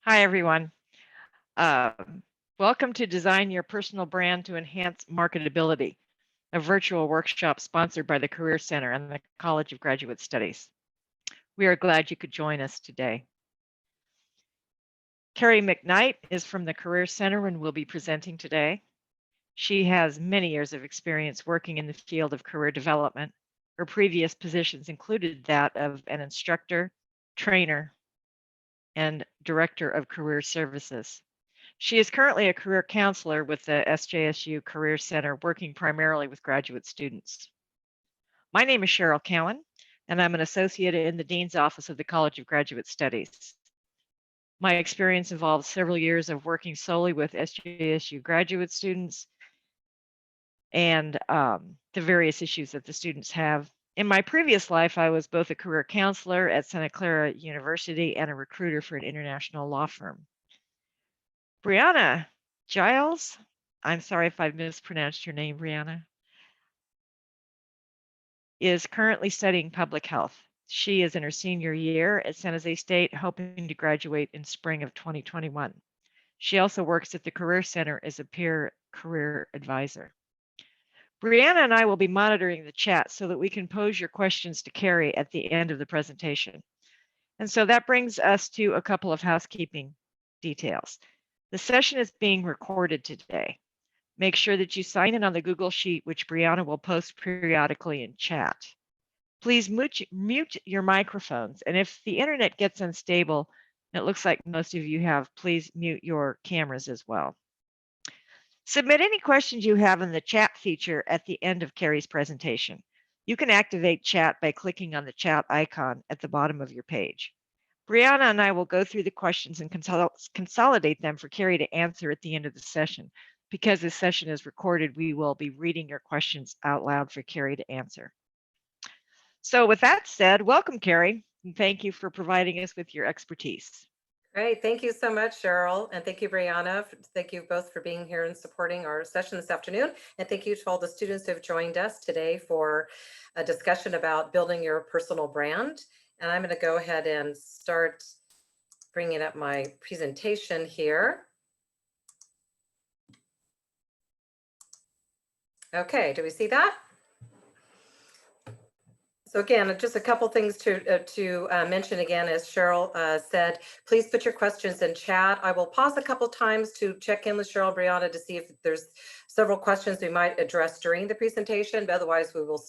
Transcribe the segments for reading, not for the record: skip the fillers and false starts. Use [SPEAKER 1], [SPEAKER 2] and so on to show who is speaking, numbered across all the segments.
[SPEAKER 1] Hi, everyone. Welcome to Design Your Personal Brand to Enhance Marketability, a virtual workshop sponsored by the Career Center and the College of Graduate Studies. We are glad you could join us today. Kerry Mcknight is from the Career Center and will be presenting today. She has many years of experience working in the field of career development. Her previous positions included that of an instructor, trainer, and director of career services. She is currently a career counselor with the SJSU Career Center, working primarily with graduate students. My name is Cheryl Cowan, and I'm an associate in the Dean's Office of the College of Graduate Studies. My experience involves several years of working solely with SJSU graduate students and the various issues that the students have. In my previous life, I was both a career counselor at Santa Clara University and a recruiter for an international law firm. Brianna Giles, I'm sorry if I've mispronounced your name, Brianna, is currently studying public health. She is in her senior year at San Jose State, hoping to graduate in spring of 2021. She also works at the Career Center as a peer career advisor. Brianna and I will be monitoring the chat so that we can pose your questions to Kerry at the end of the presentation. And so that brings us to a couple of housekeeping details. The session is being recorded today. Make sure that you sign in on the Google Sheet, which Brianna will post periodically in chat. Please mute your microphones, and if the internet gets unstable, and it looks like most of you have, please mute your cameras as well. Submit any questions you have in the chat feature at the end of Kerry's presentation. You can activate chat by clicking on the chat icon at the bottom of your page. Brianna and I will go through the questions and consolidate them for Kerry to answer at the end of the session. Because this session is recorded, we will be reading your questions out loud for Kerry to answer. So with that said, welcome, Kerry, and thank you for providing us with your expertise.
[SPEAKER 2] Great. Thank you so much, Cheryl. And thank you, Brianna. Thank you both for being here and supporting our session this afternoon. And thank you to all the students who have joined us today for a discussion about building your personal brand. And I'm going to go ahead and start bringing up my presentation here. Okay, do we see that? So again, just a couple things to mention again, as Cheryl said, please put your questions in chat. I will pause a couple times to check in with Cheryl and Brianna to see if there's several questions we might address during the presentation, but otherwise we will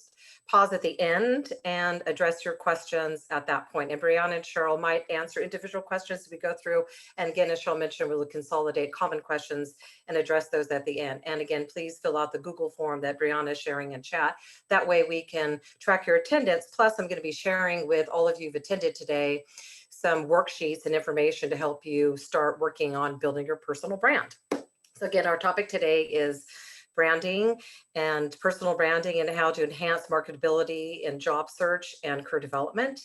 [SPEAKER 2] pause at the end and address your questions at that point. And Brianna and Cheryl might answer individual questions as we go through. And again, as Cheryl mentioned, we will consolidate common questions and address those at the end. And again, please fill out the Google form that Brianna is sharing in chat. That way we can track your attendance. Plus, I'm going to be sharing with all of you who've attended today some worksheets and information to help you start working on building your personal brand. So again, our topic today is branding and personal branding and how to enhance marketability in job search and career development.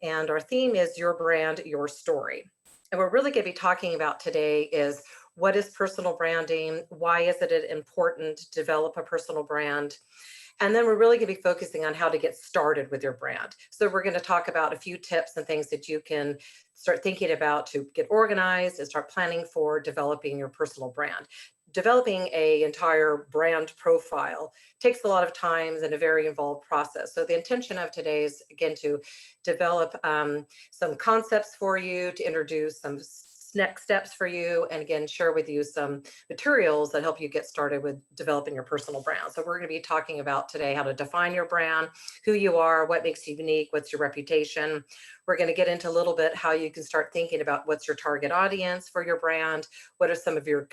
[SPEAKER 2] And our theme is your brand, your story. And what we're really going to be talking about today is what is personal branding? Why is it important to develop a personal brand? And then we're really going to be focusing on how to get started with your brand. So we're going to talk about a few tips and things that you can start thinking about to get organized and start planning for developing your personal brand. Developing an entire brand profile takes a lot of time and a very involved process. So the intention of today is, again, to develop some concepts for you, to introduce some next steps for you, and again, share with you some materials that help you get started with developing your personal brand. So we're going to be talking about today how to define your brand, who you are, what makes you unique, what's your reputation. We're going to get into a little bit how you can start thinking about what's your target audience for your brand, what are some of your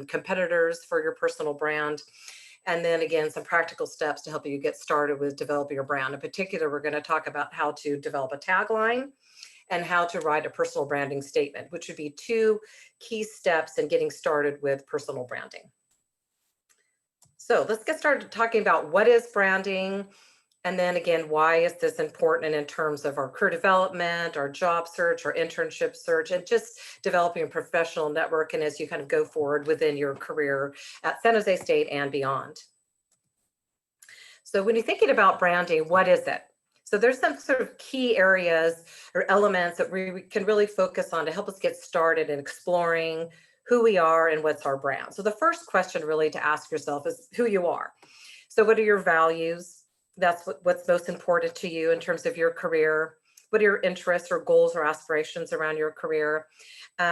[SPEAKER 2] competitors for your personal brand, and then again, some practical steps to help you get started with developing your brand. In particular, we're going to talk about how to develop a tagline and how to write a personal branding statement, which would be two key steps in getting started with personal branding. So let's get started talking about what is branding. And then again, why is this important in terms of our career development, our job search, our internship search, and just developing a professional network and as you kind of go forward within your career at San Jose State and beyond. So when you're thinking about branding, what is it? So there's some sort of key areas or elements that we can really focus on to help us get started in exploring who we are and what's our brand. So the first question really to ask yourself is who you are. So what are your values? That's what's most important to you in terms of your career. What are your interests or goals or aspirations around your career?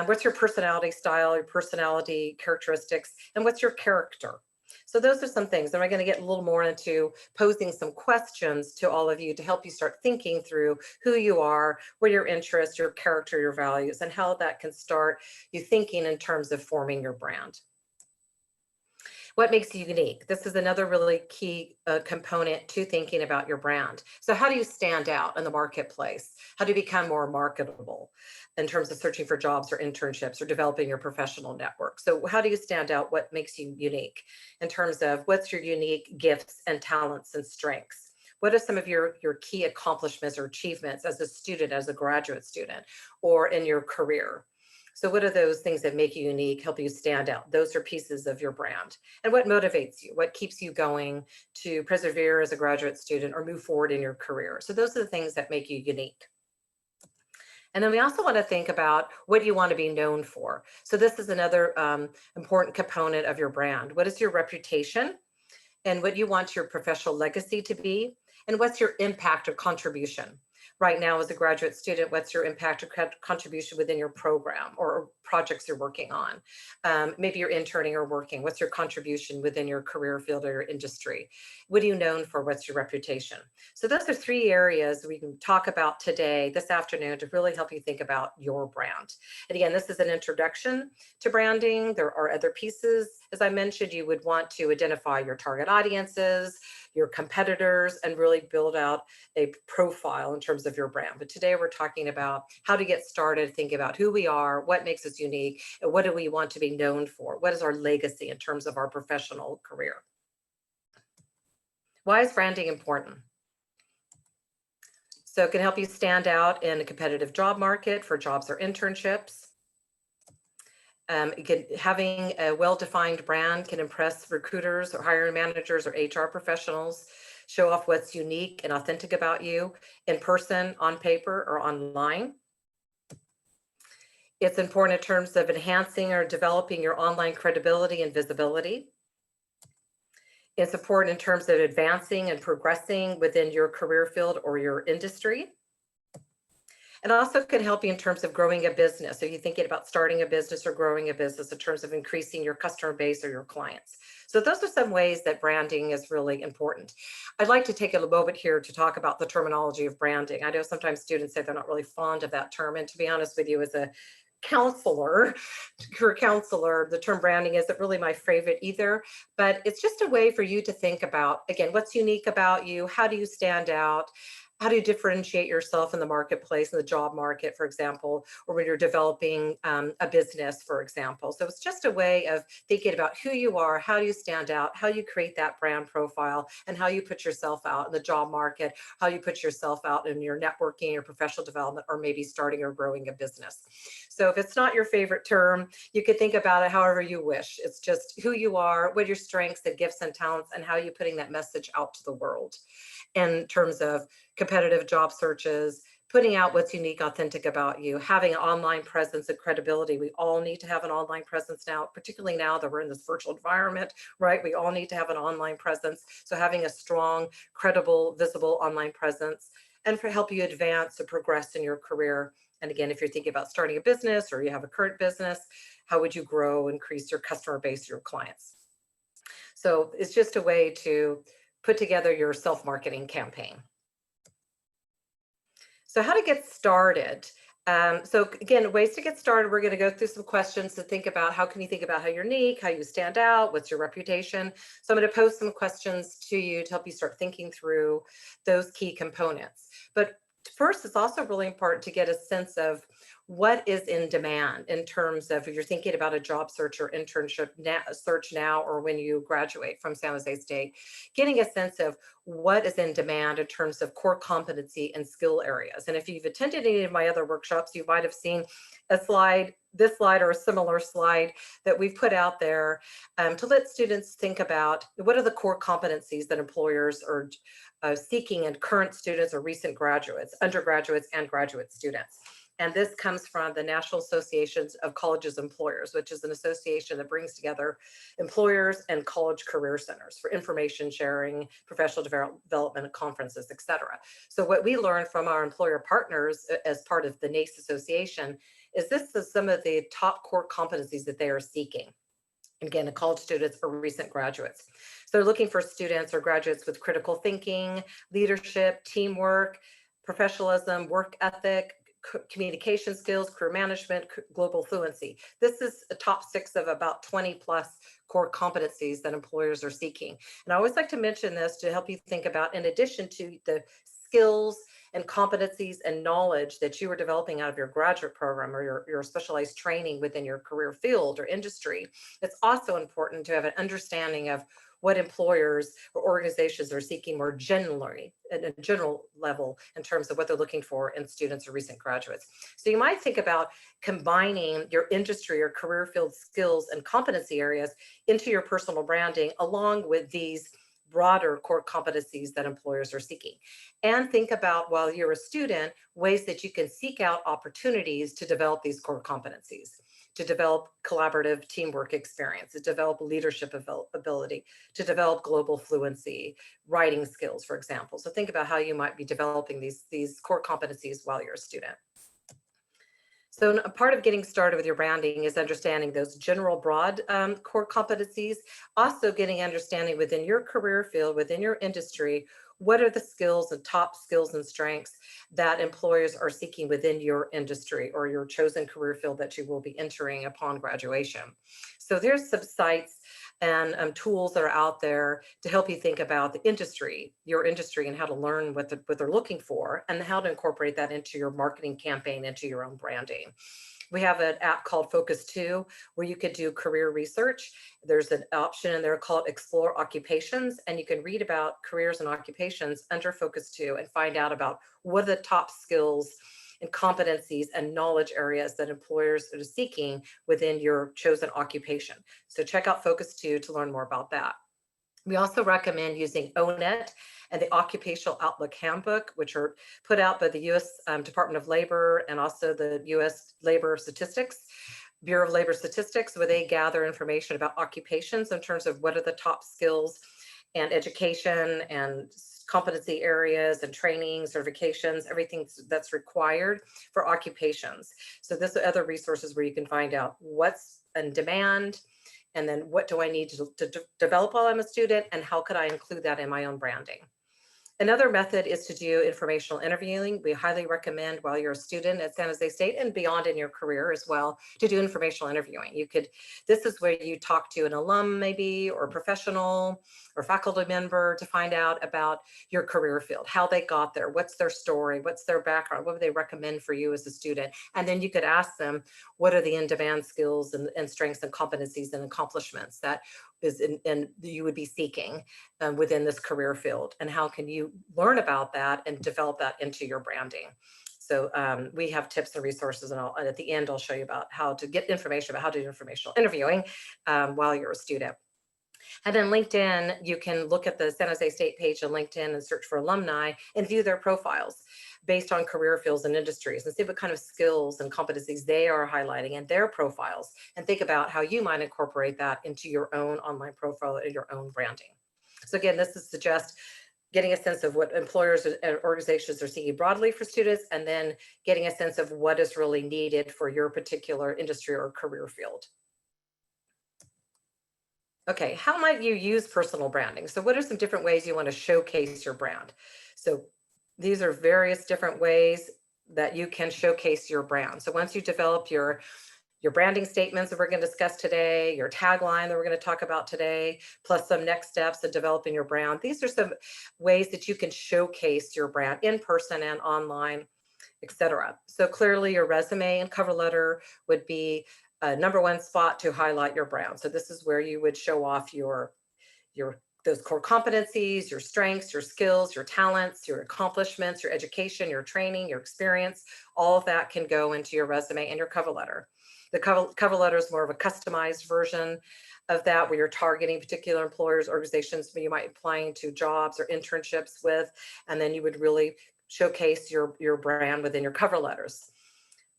[SPEAKER 2] What's your personality style, your personality characteristics, and what's your character? So those are some things. And we're going to get a little more into posing some questions to all of you to help you start thinking through who you are, what your interests, your character, your values, and how that can start you thinking in terms of forming your brand. What makes you unique? This is another really key component to thinking about your brand. So how do you stand out in the marketplace? How do you become more marketable in terms of searching for jobs or internships or developing your professional network? So how do you stand out? What makes you unique in terms of what's your unique gifts and talents and strengths? What are some of your key accomplishments or achievements as a student, as a graduate student, or in your career? So what are those things that make you unique, help you stand out? Those are pieces of your brand. And what motivates you? What keeps you going to persevere as a graduate student or move forward in your career? So those are the things that make you unique. And then we also want to think about what you want to be known for. So this is another important component of your brand. What is your reputation? And what you want your professional legacy to be? And what's your impact or contribution? Right now, as a graduate student, what's your impact or contribution within your program or projects you're working on? Maybe you're interning or working. What's your contribution within your career field or your industry? What are you known for? What's your reputation? So those are three areas we can talk about today, this afternoon, to really help you think about your brand. And again, this is an introduction to branding. There are other pieces. As I mentioned, you would want to identify your target audiences, your competitors, and really build out a profile in terms of your brand. But today we're talking about how to get started, think about who we are, what makes us unique, and what do we want to be known for? What is our legacy in terms of our professional career? Why is branding important? So it can help you stand out in a competitive job market for jobs or internships. Having a well-defined brand can impress recruiters or hiring managers or HR professionals, show off what's unique and authentic about you in person, on paper, or online. It's important in terms of enhancing or developing your online credibility and visibility. It's important in terms of advancing and progressing within your career field or your industry. And also can help you in terms of growing a business. So you're thinking about starting a business or growing a business in terms of increasing your customer base or your clients. So those are some ways that branding is really important. I'd like to take a moment here to talk about the terminology of branding. I know sometimes students say they're not really fond of that term. And to be honest with you, as a counselor, career counselor, the term branding isn't really my favorite either, but it's just a way for you to think about, again, what's unique about you? How do you stand out? How do you differentiate yourself in the marketplace, in the job market, for example, or when you're developing a business, for example? So it's just a way of thinking about who you are, how do you stand out, how you create that brand profile, and how you put yourself out in the job market, how you put yourself out in your networking, your professional development, or maybe starting or growing a business. So if it's not your favorite term, you could think about it however you wish. It's just who you are, what your strengths and gifts and talents, and how you're putting that message out to the world in terms of competitive job searches, putting out what's unique, authentic about you, having an online presence and credibility. We all need to have an online presence now, particularly now that we're in this virtual environment, right? We all need to have an online presence. So having a strong, credible, visible online presence and for help you advance and progress in your career. And again, if you're thinking about starting a business or you have a current business, how would you grow, increase your customer base, your clients? So it's just a way to put together your self-marketing campaign. So how to get started. So again, ways to get started, we're going to go through some questions to think about how can you think about how you're unique, how you stand out, what's your reputation. So I'm going to post some questions to you to help you start thinking through those key components. But first, it's also really important to get a sense of what is in demand in terms of if you're thinking about a job search or internship search now or when you graduate from San Jose State, getting a sense of what is in demand in terms of core competency and skill areas. And if you've attended any of my other workshops, you might have seen a slide, this slide or a similar slide that we've put out there to let students think about what are the core competencies that employers are seeking in current students or recent graduates, undergraduates and graduate students. And this comes from the National Associations of Colleges Employers, which is an association that brings together employers and college career centers for information sharing, professional development conferences, et cetera. So what we learned from our employer partners as part of the NACE Association is this is some of the top core competencies that they are seeking. Again, the college students or recent graduates. So they're looking for students or graduates with critical thinking, leadership, teamwork, professionalism, work ethic, communication skills, career management, global fluency. This is a top 6 of about 20 plus core competencies that employers are seeking. And I always like to mention this to help you think about, in addition to the skills and competencies and knowledge that you are developing out of your graduate program or your specialized training within your career field or industry, it's also important to have an understanding of what employers or organizations are seeking more generally at a general level in terms of what they're looking for in students or recent graduates. So you might think about combining your industry or career field skills and competency areas into your personal branding along with these broader core competencies that employers are seeking. And think about, while you're a student, ways that you can seek out opportunities to develop these core competencies, to develop collaborative teamwork experience, to develop leadership ability, to develop global fluency, writing skills, for example. So think about how you might be developing these core competencies while you're a student. So a part of getting started with your branding is understanding those general broad core competencies, also getting understanding within your career field, within your industry, what are the skills and top skills and strengths that employers are seeking within your industry or your chosen career field that you will be entering upon graduation. So there's some sites and tools that are out there to help you think about the industry, your industry, and how to learn what they're looking for and how to incorporate that into your marketing campaign, into your own branding. We have an app called Focus 2 where you could do career research. There's an option in there called Explore Occupations, and you can read about careers and occupations under Focus 2 and find out about what are the top skills and competencies and knowledge areas that employers are seeking within your chosen occupation. So check out Focus 2 to learn more about that. We also recommend using ONET and the Occupational Outlook Handbook, which are put out by the U.S. Department of Labor and also the U.S. Labor Statistics, Bureau of Labor Statistics, where they gather information about occupations in terms of what are the top skills and education and competency areas and training, certifications, everything that's required for occupations. So this are other resources where you can find out what's in demand, and then what do I need to develop while I'm a student, and how could I include that in my own branding? Another method is to do informational interviewing. We highly recommend while you're a student at San Jose State and beyond in your career as well to do informational interviewing. This is where you talk to an alum maybe, or a professional or faculty member to find out about your career field, how they got there, what's their story, what's their background, what would they recommend for you as a student. And then you could ask them, what are the in-demand skills and strengths and competencies and accomplishments that you would be seeking within this career field, and how can you learn about that and develop that into your branding. So we have tips and resources, and at the end I'll show you about how to get information about how to do informational interviewing while you're a student. And then LinkedIn, you can look at the San Jose State page on LinkedIn and search for alumni and view their profiles based on career fields and industries, and see what kind of skills and competencies they are highlighting in their profiles, and think about how you might incorporate that into your own online profile and your own branding. So again, this is suggest getting a sense of what employers and organizations are seeking broadly for students, and then getting a sense of what is really needed for your particular industry or career field. Okay, how might you use personal branding? So what are some different ways you want to showcase your brand? So these are various different ways that you can showcase your brand. So once you develop your branding statements that we're going to discuss today, your tagline that we're going to talk about today, plus some next steps in developing your brand, these are some ways that you can showcase your brand in person and online etc. So clearly your resume and cover letter would be a number one spot to highlight your brand. So this is where you would show off your those core competencies, your strengths, your skills, your talents, your accomplishments, your education, your training, your experience. All of that can go into your resume and your cover letter. The cover letter is more of a customized version of that, where you're targeting particular employers, organizations you might be applying to jobs or internships with, and then you would really showcase your brand within your cover letters.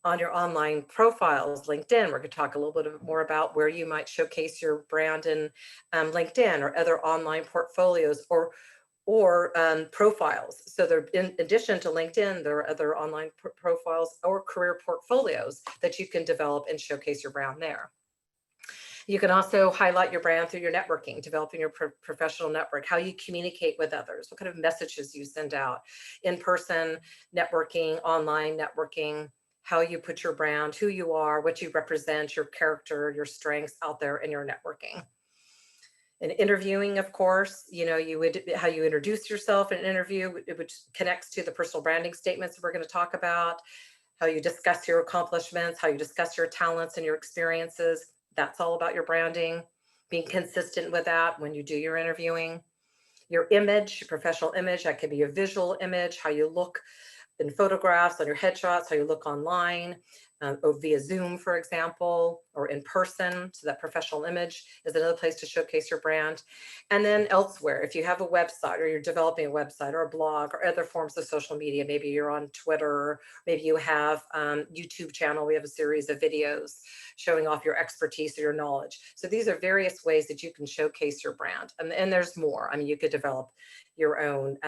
[SPEAKER 2] On your online profiles, LinkedIn, we're going to talk a little bit more about where you might showcase your brand in LinkedIn or other online portfolios or profiles. So there, in addition to LinkedIn, there are other online profiles or career portfolios that you can develop and showcase your brand there. You can also highlight your brand through your networking, developing your professional network, how you communicate with others, what kind of messages you send out, in-person networking, online networking, how you put your brand, who you are, what you represent, your character, your strengths out there in your networking. And interviewing, of course, you would, how you introduce yourself in an interview, which connects to the personal branding statements we're going to talk about, how you discuss your accomplishments, how you discuss your talents and your experiences. That's all about your branding, being consistent with that when you do your interviewing. Your image, your professional image, that could be a visual image, how you look in photographs, on your headshots, how you look online, or via Zoom, for example, or in person. So that professional image is another place to showcase your brand. And then elsewhere, if you have a website or you're developing a website or a blog or other forms of social media, maybe you're on Twitter, maybe you have YouTube channel, we have a series of videos showing off your expertise or your knowledge. So these are various ways that you can showcase your brand. And there's more. I mean, you could develop your own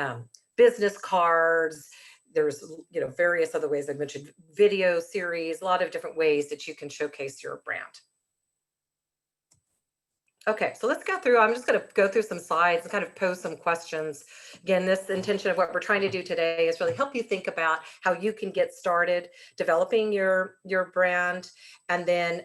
[SPEAKER 2] business cards. There's various other ways. I mentioned video series, a lot of different ways that you can showcase your brand. Okay, so let's go through. I'm just going to go through some slides and kind of pose some questions. Again, this intention of what we're trying to do today is really help you think about how you can get started developing your brand, and then,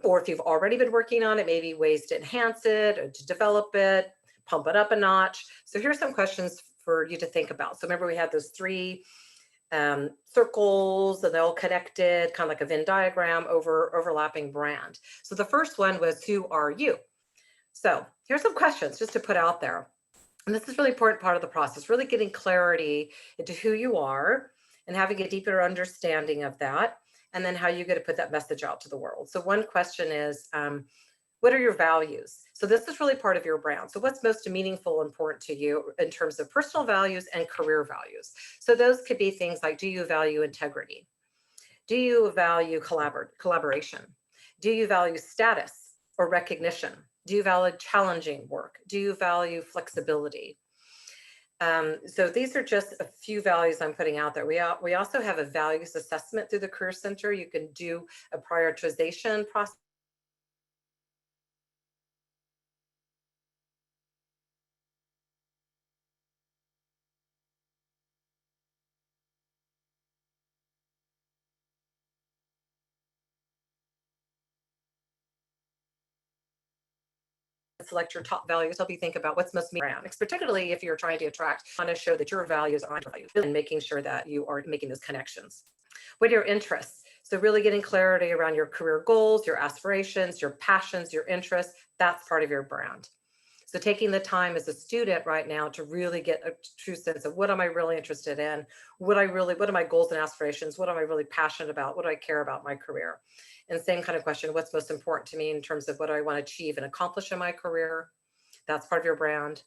[SPEAKER 2] or if you've already been working on it, maybe ways to enhance it or to develop it, pump it up a notch. So here's some questions for you to think about. So remember, we had those three circles, and they're all connected, kind of like a Venn diagram overlapping brand. So the first one was, who are you? So here's some questions just to put out there. And this is really important part of the process, really getting clarity into who you are and having a deeper understanding of that, and then how you're going to put that message out to the world. So one question is, what are your values? So this is really part of your brand. So what's most meaningful, important to you in terms of personal values and career values? So those could be things like, do you value integrity? Do you value collaboration? Do you value status or recognition? Do you value challenging work? Do you value flexibility? So these are just a few values I'm putting out there. We also have a values assessment through the Career Center. You can do a prioritization process. Select your top values, help you think about what's most brand, particularly if you're trying to want to show that your values are values, and making sure that you are making those connections. What are your interests? So really getting clarity around your career goals, your aspirations, your passions, your interests, that's part of your brand. So taking the time as a student right now to really get a true sense of, what am I really interested in? What are my goals and aspirations? What am I really passionate about? What do I care about in my career? And same kind of question, what's most important to me in terms of what do I want to achieve and accomplish in my career? That's part of your brand.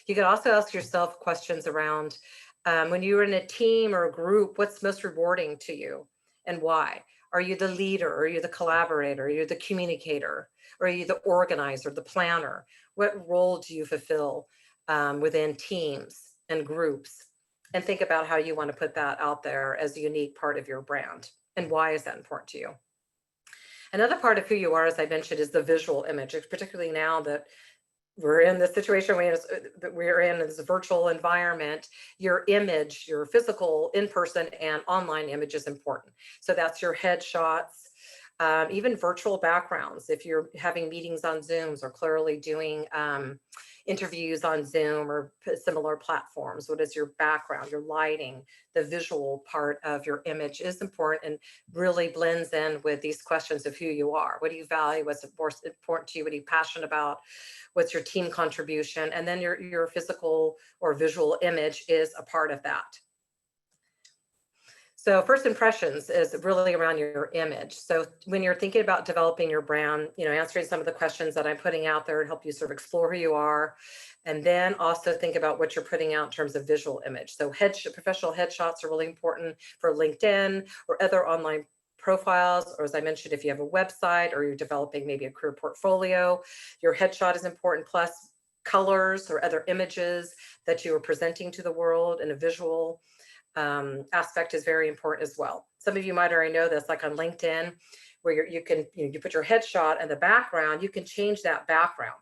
[SPEAKER 2] You can also ask yourself questions around, when you're in a team or a group, what's most rewarding to you and why? Are you the leader? Are you the collaborator? Are you the communicator? Or are you the organizer, the planner? What role do you fulfill within teams and groups? And think about how you want to put that out there as a unique part of your brand. And why is that important to you? Another part of who you are, as I mentioned, is the visual image, particularly now that we're in this situation we're in this virtual environment. Your image, your physical in-person and online image is important. So that's your headshots, even virtual backgrounds. If you're having meetings on Zooms or clearly doing interviews on Zoom or similar platforms, what is your background, your lighting, the visual part of your image is important and really blends in with these questions of who you are. What do you value? What's important to you? What are you passionate about? What's your team contribution? And then your physical or visual image is a part of that. So first impressions is really around your image. So when you're thinking about developing your brand, answering some of the questions that I'm putting out there to help you sort of explore who you are, and then also think about what you're putting out in terms of visual image. So professional headshots are really important for LinkedIn or other online profiles, or as I mentioned, if you have a website or you're developing maybe a career portfolio, your headshot is important, plus colors or other images that you are presenting to the world in a visual aspect is very important as well. Some of you might already know this, like on LinkedIn, where you put your headshot and the background, you can change that background.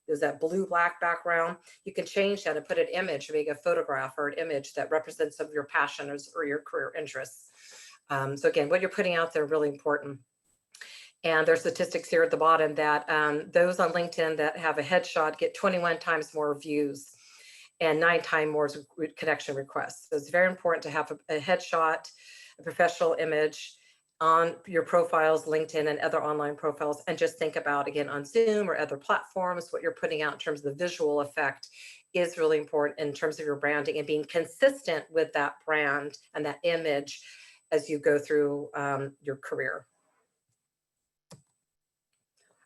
[SPEAKER 2] There's that blue-black background. You can change that and put an image, maybe a photograph or an image that represents some of your passions or your career interests. So again, what you're putting out there is really important. And there's statistics here at the bottom that those on LinkedIn that have a headshot get 21 times more views and 9 times more connection requests. So it's very important to have a headshot, a professional image on your profiles, LinkedIn and other online profiles, and just think about, again, on Zoom or other platforms, what you're putting out in terms of the visual effect is really important in terms of your branding and being consistent with that brand and that image as you go through your career.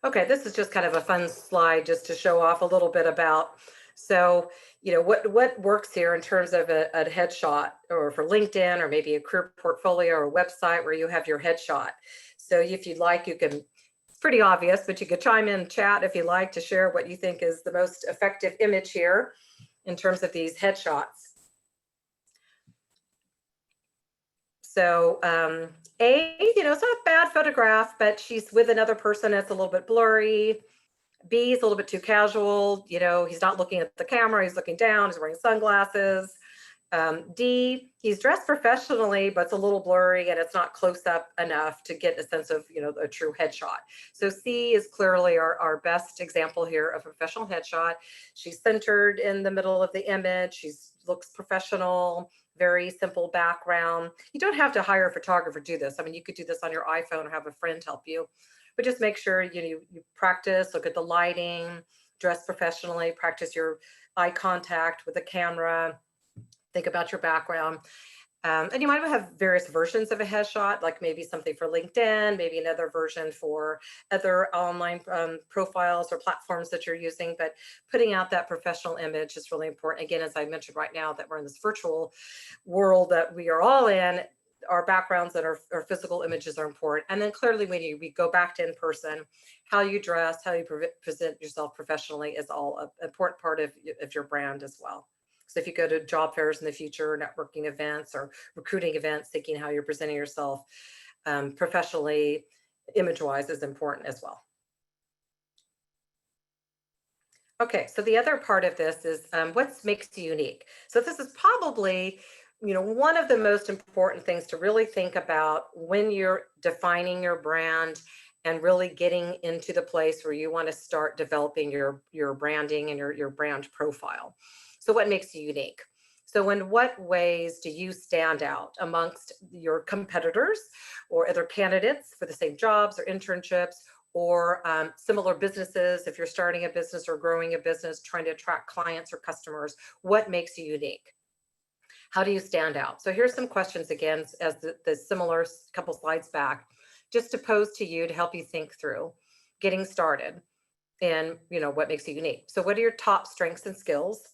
[SPEAKER 2] Okay, this is just kind of a fun slide just to show off a little bit about, so, what works here in terms of a headshot or for LinkedIn or maybe a career portfolio or a website where you have your headshot. So if you'd like, you can, it's pretty obvious, but you could chime in chat if you like to share what you think is the most effective image here in terms of these headshots. So it's not a bad photograph, but she's with another person that's a little bit blurry. B is a little bit too casual. He's not looking at the camera. He's looking down. He's wearing sunglasses. D, he's dressed professionally, but it's a little blurry and it's not close up enough to get a sense of, a true headshot. So C is clearly our best example here of a professional headshot. She's centered in the middle of the image. She looks professional, very simple background. You don't have to hire a photographer to do this. I mean, you could do this on your iPhone or have a friend help you. But just make sure you practice, look at the lighting, dress professionally, practice your eye contact with the camera, think about your background. And you might have various versions of a headshot, like maybe something for LinkedIn, maybe another version for other online profiles or platforms that you're using. But putting out that professional image is really important. Again, as I mentioned right now, that we're in this virtual world that we are all in, our backgrounds and our physical images are important. And then clearly when we go back to in person, how you dress, how you present yourself professionally is all an important part of your brand as well. So if you go to job fairs in the future, networking events or recruiting events, thinking how you're presenting yourself professionally, image-wise is important as well. Okay, so the other part of this is what makes you unique. So this is probably one of the most important things to really think about when you're defining your brand and really getting into the place where you want to start developing your branding and your brand profile. So what makes you unique? So in what ways do you stand out amongst your competitors or other candidates for the same jobs or internships or similar businesses? If you're starting a business or growing a business, trying to attract clients or customers, what makes you unique? How do you stand out? So here's some questions again, as the similar couple slides back, just to pose to you to help you think through getting started and what makes you unique. So what are your top strengths and skills?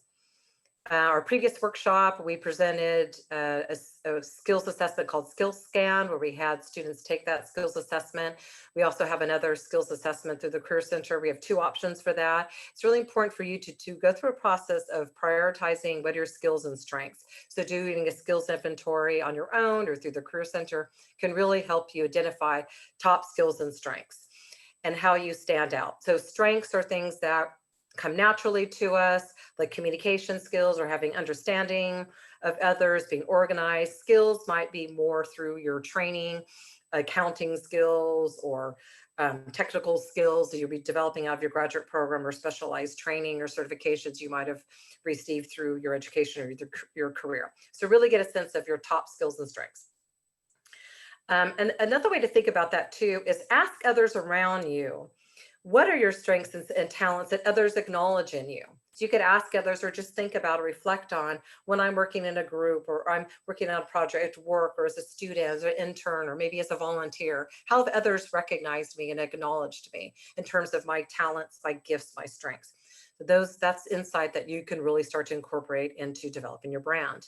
[SPEAKER 2] Our previous workshop, we presented a skills assessment called Skills Scan, where we had students take that skills assessment. We also have another skills assessment through the Career Center. We have 2 options for that. It's really important for you to go through a process of prioritizing what are your skills and strengths. So doing a skills inventory on your own or through the Career Center can really help you identify top skills and strengths and how you stand out. So strengths are things that come naturally to us, like communication skills or having understanding of others, being organized. Skills might be more through your training accounting skills or technical skills that you'll be developing out of your graduate program, or specialized training or certifications you might have received through your education or your career. So really get a sense of your top skills and strengths. And another way to think about that too is ask others around you, what are your strengths and talents that others acknowledge in you? So you could ask others, or just think about or reflect on, when I'm working in a group, or I'm working on a project at work, or as a student, as an intern, or maybe as a volunteer, how have others recognized me and acknowledged me in terms of my talents, my gifts, my strengths? That's insight that you can really start to incorporate into developing your brand.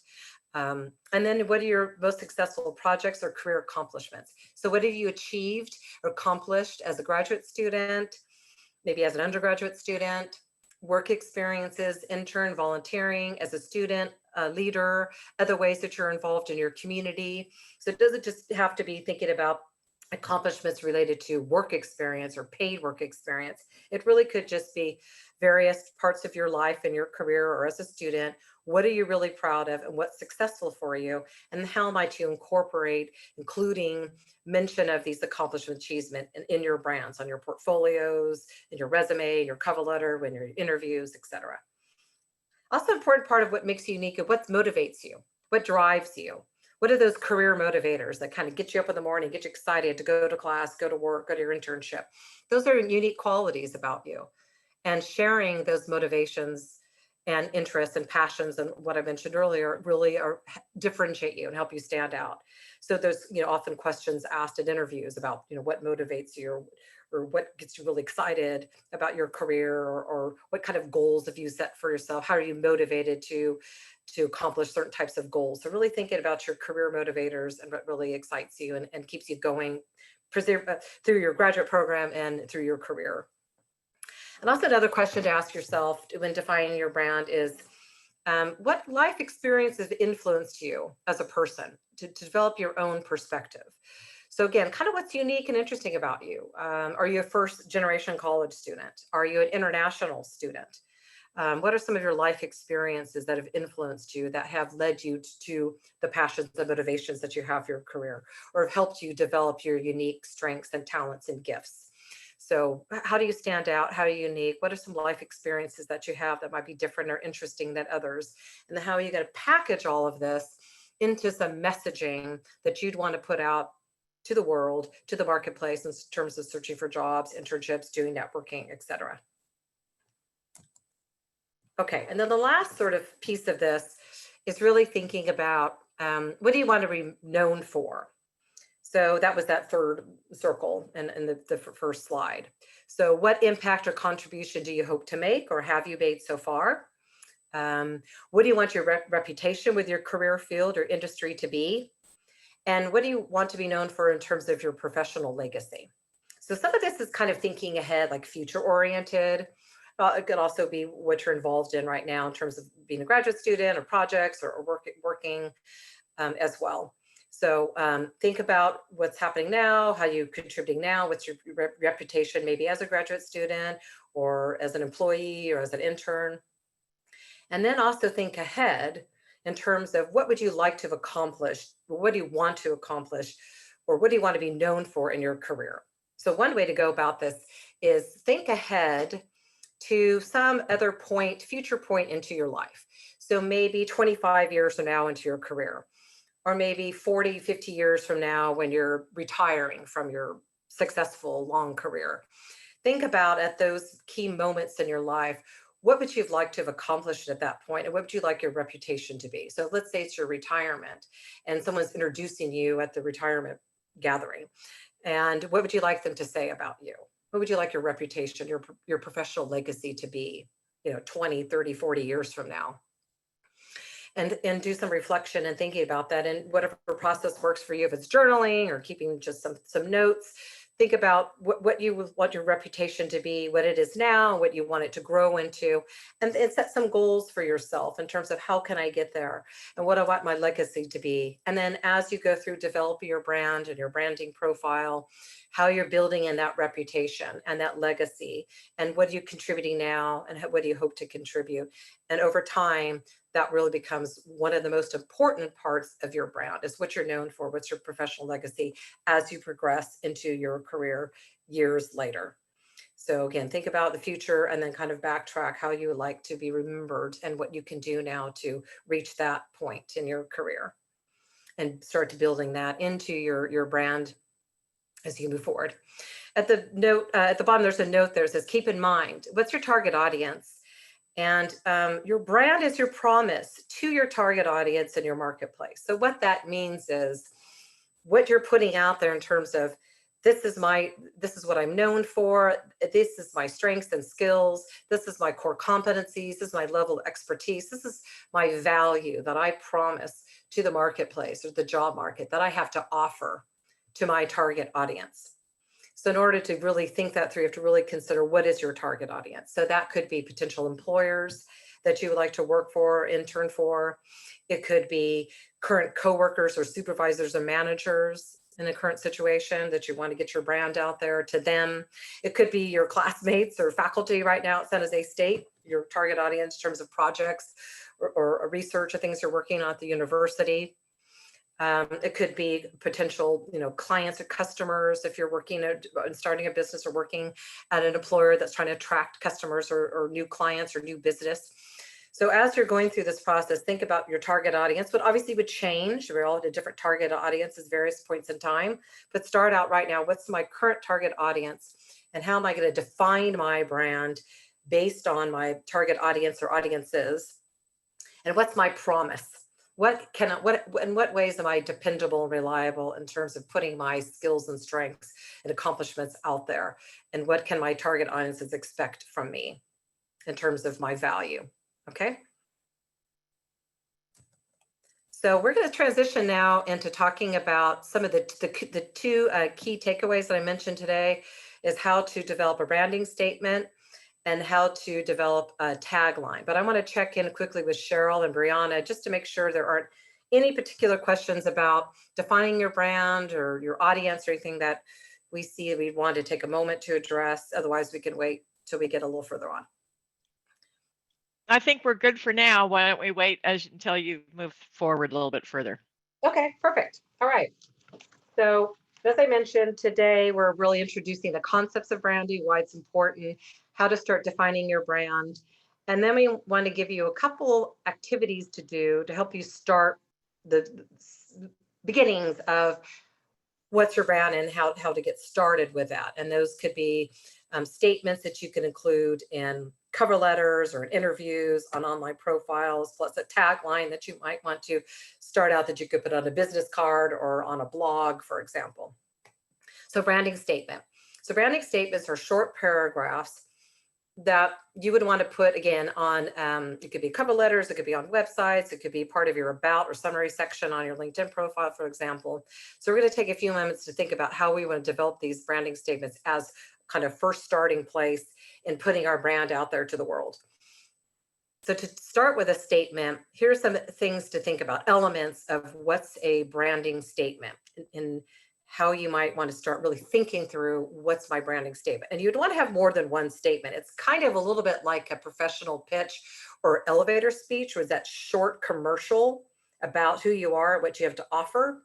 [SPEAKER 2] And then what are your most successful projects or career accomplishments? So what have you achieved or accomplished as a graduate student, maybe as an undergraduate student, work experiences, intern, volunteering, as a student, a leader, other ways that you're involved in your community. So it doesn't just have to be thinking about accomplishments related to work experience or paid work experience. It really could just be various parts of your life and your career, or as a student. What are you really proud of, and what's successful for you? And how might you incorporate, including mention of these accomplishment achievement in your brands, on your portfolios, in your resume, your cover letter, when your interviews, etc. Also, important part of what makes you unique is what motivates you, what drives you. What are those career motivators that kind of get you up in the morning, get you excited to go to class, go to work, go to your internship? Those are unique qualities about you. And sharing those motivations and interests and passions, and what I mentioned earlier, really differentiate you and help you stand out. So there's, often questions asked in interviews about, what motivates you, or what gets you really excited about your career, or what kind of goals have you set for yourself? How are you motivated to accomplish certain types of goals? So really thinking about your career motivators and what really excites you and keeps you going through your graduate program and through your career. And also, another question to ask yourself when defining your brand is, what life experiences influenced you as a person to develop your own perspective? So again, kind of what's unique and interesting about you. Are you a first generation college student? Are you an international student? What are some of your life experiences that have influenced you, that have led you to the passions and motivations that you have for your career, or have helped you develop your unique strengths and talents and gifts? So how do you stand out? How are you unique? What are some life experiences that you have that might be different or interesting than others? And then how are you going to package all of this into some messaging that you'd want to put out to the world, to the marketplace, in terms of searching for jobs, internships, doing networking, etc. Okay, and then the last sort of piece of this is really thinking about, what do you want to be known for? So that was that third circle in the first slide. So what impact or contribution do you hope to make, or have you made so far? What do you want your reputation with your career field or industry to be? And what do you want to be known for in terms of your professional legacy? So some of this is kind of thinking ahead, like future oriented. It could also be what you're involved in right now in terms of being a graduate student, or projects, or working as well. So think about what's happening now, how you're contributing now, what's your reputation maybe as a graduate student, or as an employee, or as an intern. And then also think ahead in terms of, what would you like to have accomplished? What do you want to accomplish? Or what do you want to be known for in your career? So one way to go about this is think ahead to some other point, future point into your life. So maybe 25 years from now into your career, or maybe 40, 50 years from now when you're retiring from your successful long career. Think about, at those key moments in your life, what would you have liked to have accomplished at that point, and what would you like your reputation to be? So let's say it's your retirement and someone's introducing you at the retirement gathering. And what would you like them to say about you? What would you like your reputation, your professional legacy to be, 20, 30, 40 years from now? And do some reflection and thinking about that, and whatever process works for you. If it's journaling or keeping just some notes, think about what you want your reputation to be, what it is now, what you want it to grow into, and set some goals for yourself in terms of, how can I get there, and what I want my legacy to be. And then as you go through developing your brand and your branding profile, how you're building in that reputation and that legacy, and what are you contributing now, and what do you hope to contribute. And over time, that really becomes one of the most important parts of your brand, is what you're known for, what's your professional legacy as you progress into your career years later. So again, think about the future and then kind of backtrack how you would like to be remembered and what you can do now to reach that point in your career, and start to building that into your brand as you move forward. At the note, at the bottom, there's a note there that says, keep in mind, what's your target audience? And your brand is your promise to your target audience in your marketplace. So what that means is what you're putting out there in terms of, this is what I'm known for. This is my strengths and skills. This is my core competencies. This is my level of expertise. This is my value that I promise to the marketplace or the job market that I have to offer to my target audience. So in order to really think that through, you have to really consider, what is your target audience? So that could be potential employers that you would like to work for, intern for. It could be current coworkers or supervisors or managers in a current situation that you want to get your brand out there to them. It could be your classmates or faculty right now at San Jose State, your target audience in terms of projects or research or things you're working on at the university. It could be potential, clients or customers if you're working and starting a business or working at an employer that's trying to attract customers or new clients or new business. So as you're going through this process, think about your target audience, but obviously would change. We're all at a different target audiences, various points in time, but start out right now. What's my current target audience, and how am I going to define my brand based on my target audience or audiences? And what's my promise? In what ways am I dependable and reliable in terms of putting my skills and strengths and accomplishments out there? And what can my target audiences expect from me in terms of my value? Okay. So we're going to transition now into talking about some of the two key takeaways that I mentioned today, is how to develop a branding statement and how to develop a tagline. But I want to check in quickly with Cheryl and Brianna just to make sure there aren't any particular questions about defining your brand or your audience or anything that we see we want to take a moment to address. Otherwise, we can wait till we get a little further on.
[SPEAKER 1] I think we're good for now. Why don't we wait until you move forward a little bit further?
[SPEAKER 2] Okay, perfect. All right. So as I mentioned today, we're really introducing the concepts of branding, why it's important, how to start defining your brand. And then we want to give you a couple activities to do to help you start the beginnings of what's your brand and how to get started with that. And those could be statements that you can include in cover letters or in interviews, on online profiles, plus a tagline that you might want to start out that you could put on a business card or on a blog, for example. So branding statement. So branding statements are short paragraphs that you would want to put, again, on, it could be cover letters, it could be on websites, it could be part of your about or summary section on your LinkedIn profile, for example. So we're going to take a few moments to think about how we want to develop these branding statements as kind of first starting place in putting our brand out there to the world. So to start with a statement, here's some things to think about, elements of what's a branding statement, and how you might want to start really thinking through what's my branding statement. And you'd want to have more than one statement. It's kind of a little bit like a professional pitch or elevator speech, or that short commercial about who you are, what you have to offer,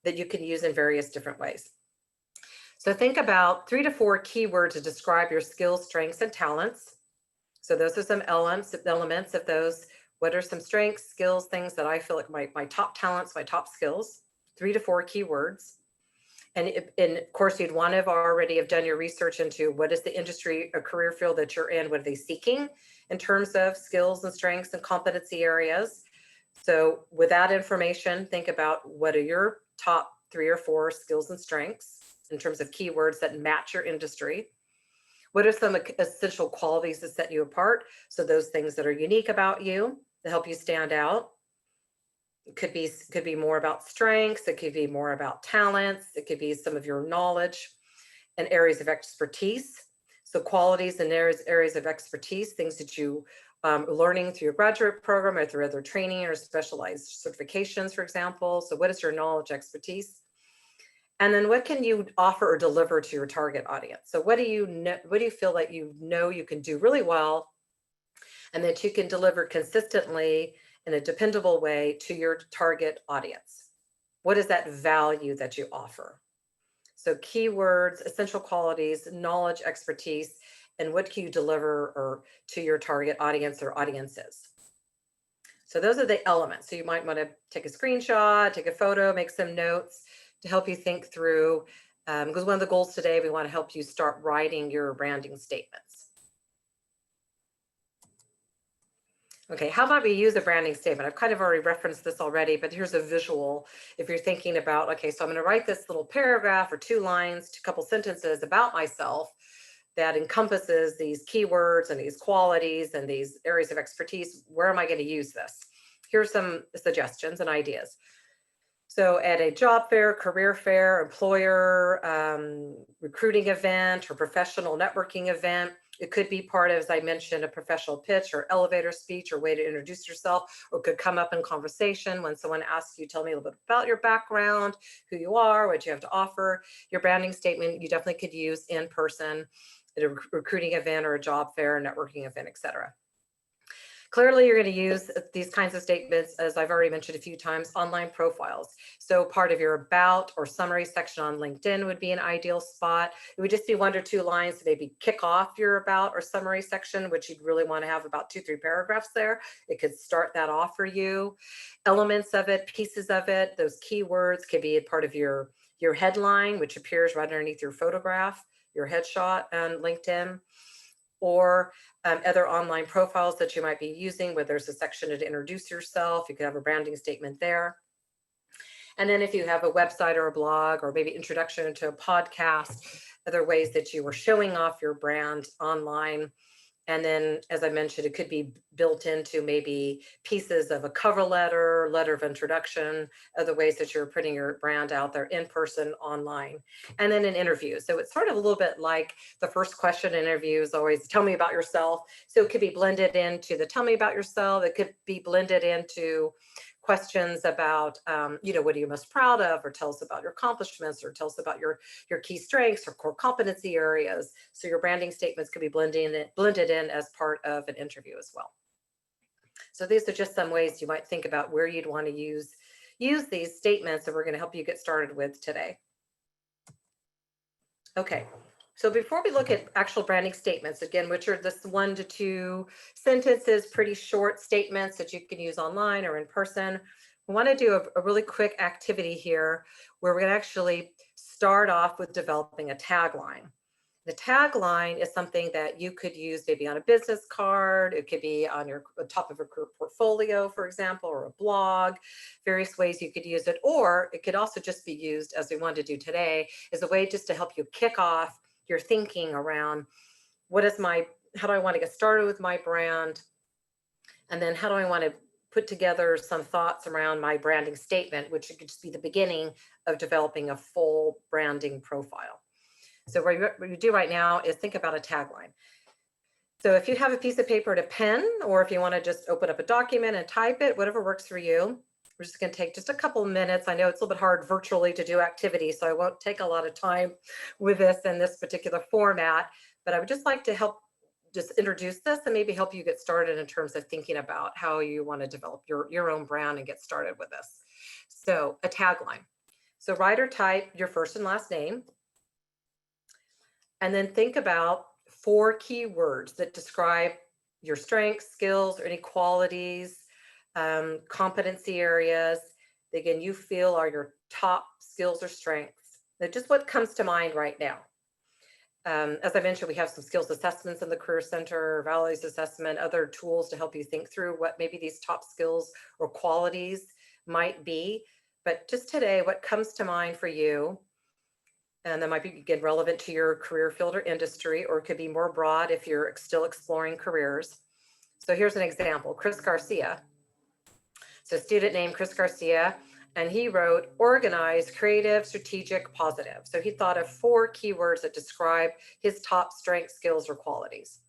[SPEAKER 2] that you can use in various different ways. So think about 3 to 4 keywords to describe your skills, strengths, and talents. So those are some elements of those. What are some strengths, skills, things that I feel like my top talents, my top skills? 3 to 4 keywords. And of course, you'd want to have already have done your research into what is the industry or career field that you're in, what are they seeking in terms of skills and strengths and competency areas. So with that information, think about what are your top 3 or 4 skills and strengths in terms of keywords that match your industry. What are some essential qualities that set you apart? So those things that are unique about you to help you stand out. It could be more about strengths. It could be more about talents. It could be some of your knowledge and areas of expertise. So qualities and areas of expertise, things that you learning through your graduate program or through other training or specialized certifications, for example. So what is your knowledge, expertise? And then what can you offer or deliver to your target audience? So what do you know, what do you feel like you can do really well and that you can deliver consistently in a dependable way to your target audience. What is that value that you offer? So keywords, essential qualities, knowledge, expertise, and what can you deliver or to your target audience or audiences? So those are the elements. So you might want to take a screenshot, take a photo, make some notes to help you think through. Because one of the goals today, we want to help you start writing your branding statements. Okay, how about we use a branding statement? I've kind of already referenced this already, but here's a visual. If you're thinking about, okay, so I'm going to write this little paragraph or 2 lines, a couple sentences about myself that encompasses these keywords and these qualities and these areas of expertise. Where am I going to use this? Here's some suggestions and ideas. So at a job fair, career fair, employer, recruiting event, or professional networking event, it could be part of, as I mentioned, a professional pitch or elevator speech or way to introduce yourself, or could come up in conversation when someone asks you, tell me a little bit about your background, who you are, what you have to offer. Your branding statement, you definitely could use in person at a recruiting event or a job fair, a networking event, etc. Clearly, you're going to use these kinds of statements, as I've already mentioned a few times, online profiles. So part of your about or summary section on LinkedIn would be an ideal spot. It would just be 1 or 2 lines to maybe kick off your about or summary section, which you'd really want to have about 2-3 paragraphs there. It could start that off for you. Elements of it, pieces of it, those keywords could be a part of your headline, which appears right underneath your photograph, your headshot on LinkedIn, or other online profiles that you might be using, where there's a section to introduce yourself. You could have a branding statement there. And then if you have a website or a blog, or maybe introduction to a podcast, other ways that you are showing off your brand online. And then, as I mentioned, it could be built into maybe pieces of a cover letter, letter of introduction, other ways that you're putting your brand out there in person, online, and then an interview. So it's sort of a little bit like the first question in interview is always, tell me about yourself. So it could be blended into the tell me about yourself. It could be blended into questions about, what are you most proud of, or tell us about your accomplishments, or tell us about your key strengths or core competency areas. So your branding statements could be blended in as part of an interview as well. So these are just some ways you might think about where you'd want to use these statements that we're going to help you get started with today. Okay, so before we look at actual branding statements, again, which are this 1 to 2 sentences, pretty short statements that you can use online or in person, we want to do a really quick activity here where we're going to actually start off with developing a tagline. The tagline is something that you could use maybe on a business card. It could be on your top of a portfolio, for example, or a blog, various ways you could use it. Or it could also just be used, as we want to do today, as a way just to help you kick off your thinking around how do I want to get started with my brand? And then how do I want to put together some thoughts around my branding statement, which could just be the beginning of developing a full branding profile. So what you do right now is think about a tagline. So if you have a piece of paper and a pen, or if you want to just open up a document and type it, whatever works for you. We're just going to take just a couple of minutes. I know it's a little bit hard virtually to do activities, so I won't take a lot of time with this in this particular format, but I would just like to help just introduce this and maybe help you get started in terms of thinking about how you want to develop your own brand and get started with this. So a tagline. So write or type your first and last name, and then think about 4 keywords that describe your strengths, skills, or any qualities, competency areas that, again, you feel are your top skills or strengths. Now, just what comes to mind right now. As I mentioned, we have some skills assessments in the Career Center, values assessment, other tools to help you think through what maybe these top skills or qualities might be. But just today, what comes to mind for you? And that might be, again, relevant to your career field or industry, or it could be more broad if you're still exploring careers. So here's an example, Chris Garcia. So student named Chris Garcia, and he wrote organized, creative, strategic, positive. So he thought of 4 keywords that describe his top strengths, skills, or qualities.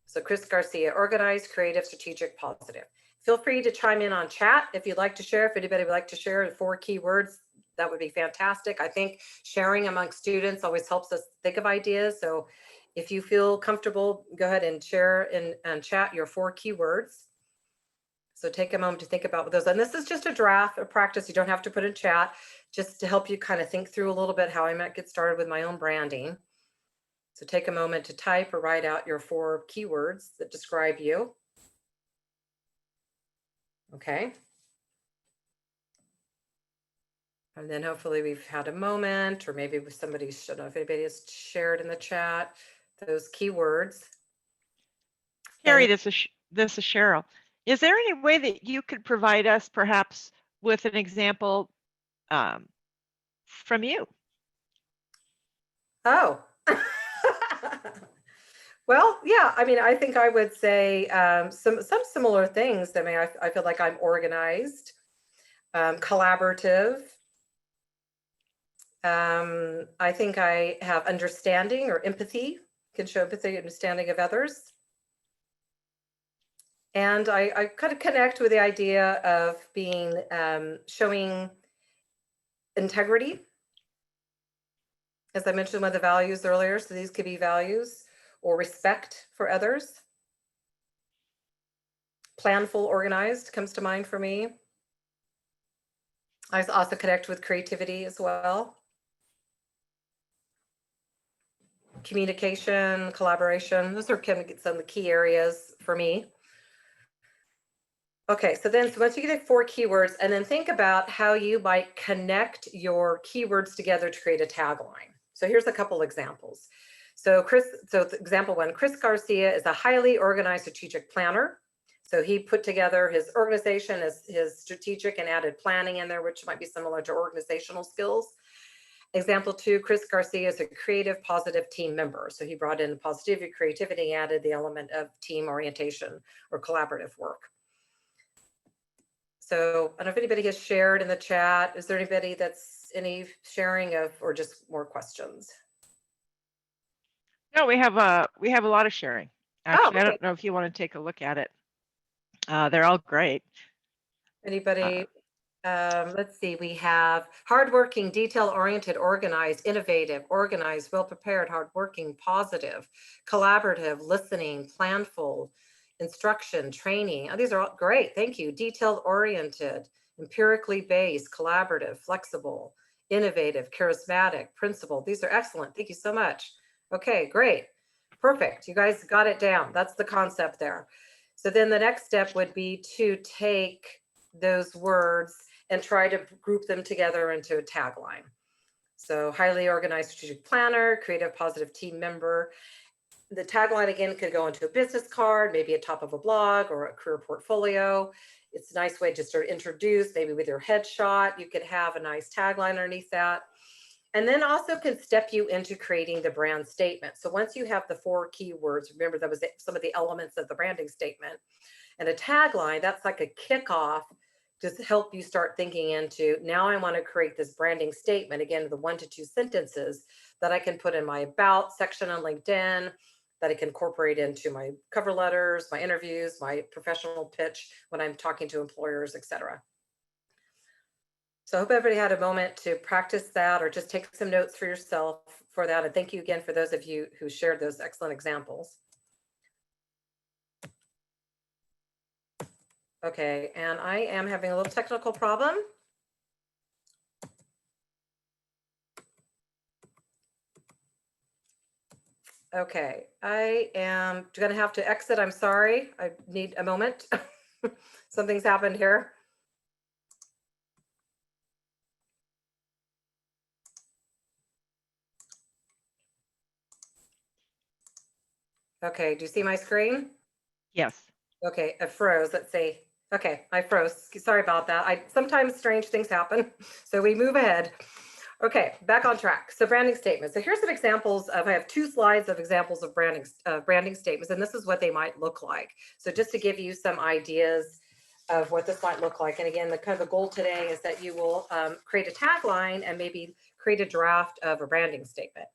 [SPEAKER 2] So Chris Garcia, organized, creative, strategic, positive. Feel free to chime in on chat if you'd like to share. If anybody would like to share the 4 keywords, that would be fantastic. I think sharing among students always helps us think of ideas. So If you feel comfortable, go ahead and share and chat your 4 keywords. So take a moment to think about those. And this is just a draft, a practice. You don't have to put in chat, just to help you kind of think through a little bit how I might get started with my own branding. So take a moment to type or write out your 4 keywords that describe you. Okay. And then hopefully we've had a moment, or maybe somebody, I don't know if anybody has shared in the chat those keywords.
[SPEAKER 1] Kerry, this is Cheryl. Is there any way that you could provide us perhaps with an example from you?
[SPEAKER 2] Oh. Well, yeah, I mean, I think I would say some similar things. I mean, I feel like I'm organized, collaborative. I think I have understanding or empathy, can show empathy, understanding of others. And I kind of connect with the idea of being, showing integrity. As I mentioned, one of the values earlier, so these could be values, or respect for others. Planful, organized comes to mind for me. I also connect with creativity as well. Communication, collaboration, those are kind of some of the key areas for me. Okay, so once you get 4 keywords, and then think about how you might connect your keywords together to create a tagline. So here's a couple examples. So example 1, Chris Garcia is a highly organized strategic planner. So he put together his organization as his strategic and added planning in there, which might be similar to organizational skills. Example 2, Chris Garcia is a creative, positive team member. So he brought in positivity, creativity, added the element of team orientation or collaborative work. So I don't know if anybody has shared in the chat. Is there anybody that's any sharing of, or just more questions?
[SPEAKER 1] No, we have a lot of sharing. Actually,
[SPEAKER 2] okay.
[SPEAKER 1] I don't know if you want to take a look at it. They're all great.
[SPEAKER 2] Anybody? Let's see. We have hardworking, detail-oriented, organized, innovative, organized, well-prepared, hardworking, positive, collaborative, listening, planful, instruction, training. Oh, these are all great. Thank you. Detail-oriented, empirically based, collaborative, flexible, innovative, charismatic, principled. These are excellent. Thank you so much. Okay, great. Perfect. You guys got it down. That's the concept there. So then the next step would be to take those words and try to group them together into a tagline. So highly organized strategic planner, creative, positive team member. The tagline again could go into a business card, maybe a top of a blog or a career portfolio. It's a nice way to sort of introduce, maybe with your headshot, you could have a nice tagline underneath that. And then also can step you into creating the brand statement. So once you have the 4 keywords, remember that was some of the elements of the branding statement, and a tagline, that's like a kickoff to help you start thinking into, now I want to create this branding statement, again, the 1 to 2 sentences that I can put in my about section on LinkedIn, that I can incorporate into my cover letters, my interviews, my professional pitch when I'm talking to employers, etc. So I hope everybody had a moment to practice that, or just take some notes for yourself for that. And thank you again for those of you who shared those excellent examples. Okay, and I am having a little technical problem. Okay, I am going to have to exit. I'm sorry. I need a moment. Something's happened here. Okay, do you see my screen?
[SPEAKER 1] Yes.
[SPEAKER 2] Okay, it froze. Let's see. Okay, I froze. Sorry about that. Sometimes strange things happen. So we move ahead. Okay, back on track. So branding statements. So here's some examples of, I have 2 slides of examples of branding statements, and this is what they might look like. So just to give you some ideas of what this might look like. And again, the kind of the goal today is that you will create a tagline and maybe create a draft of a branding statement.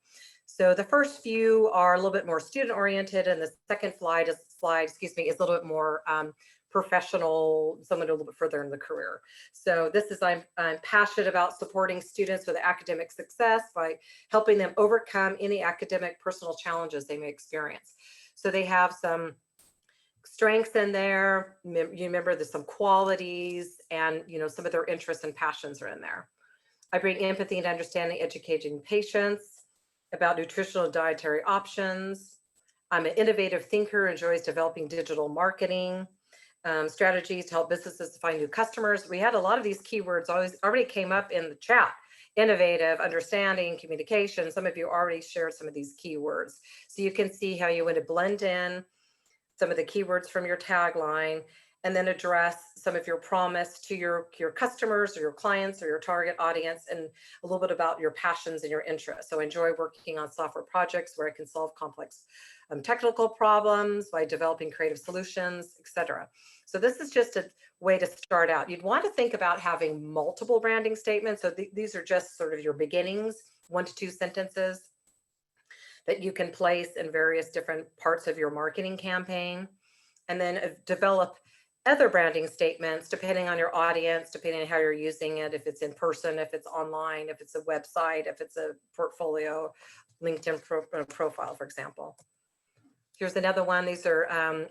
[SPEAKER 2] So the first few are a little bit more student oriented, and the second slide is a little bit more professional, someone a little bit further in the career. So this is, I'm passionate about supporting students with academic success by helping them overcome any academic personal challenges they may experience. So they have some strengths in there. You remember there's some qualities, and some of their interests and passions are in there. I bring empathy and understanding, educating patients about nutritional and dietary options. I'm an innovative thinker, enjoys developing digital marketing strategies to help businesses find new customers. We had a lot of these keywords already came up in the chat. Innovative, understanding, communication. Some of you already shared some of these keywords. So you can see how you want to blend in some of the keywords from your tagline, and then address some of your promise to your customers or your clients or your target audience, and a little bit about your passions and your interests. So I enjoy working on software projects where I can solve complex technical problems by developing creative solutions, etc. So this is just a way to start out. You'd want to think about having multiple branding statements. So these are just sort of your beginnings, 1 to 2 sentences that you can place in various different parts of your marketing campaign, and then develop other branding statements depending on your audience, depending on how you're using it, if it's in person, if it's online, if it's a website, if it's a portfolio, LinkedIn profile, for example. Here's another one. These are,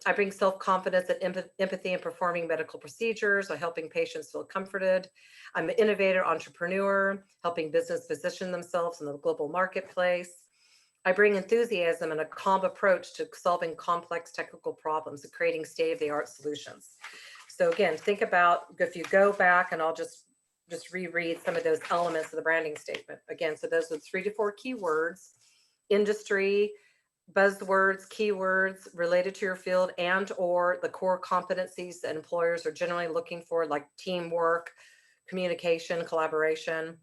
[SPEAKER 2] I bring self-confidence and empathy in performing medical procedures by helping patients feel comforted. I'm an innovator, entrepreneur, helping business position themselves in the global marketplace. I bring enthusiasm and a calm approach to solving complex technical problems and creating state-of-the-art solutions. So again, think about, if you go back, and I'll just reread some of those elements of the branding statement. Again, so those are 3 to 4 keywords: industry, buzzwords, keywords related to your field, and or the core competencies that employers are generally looking for, like teamwork, communication, collaboration.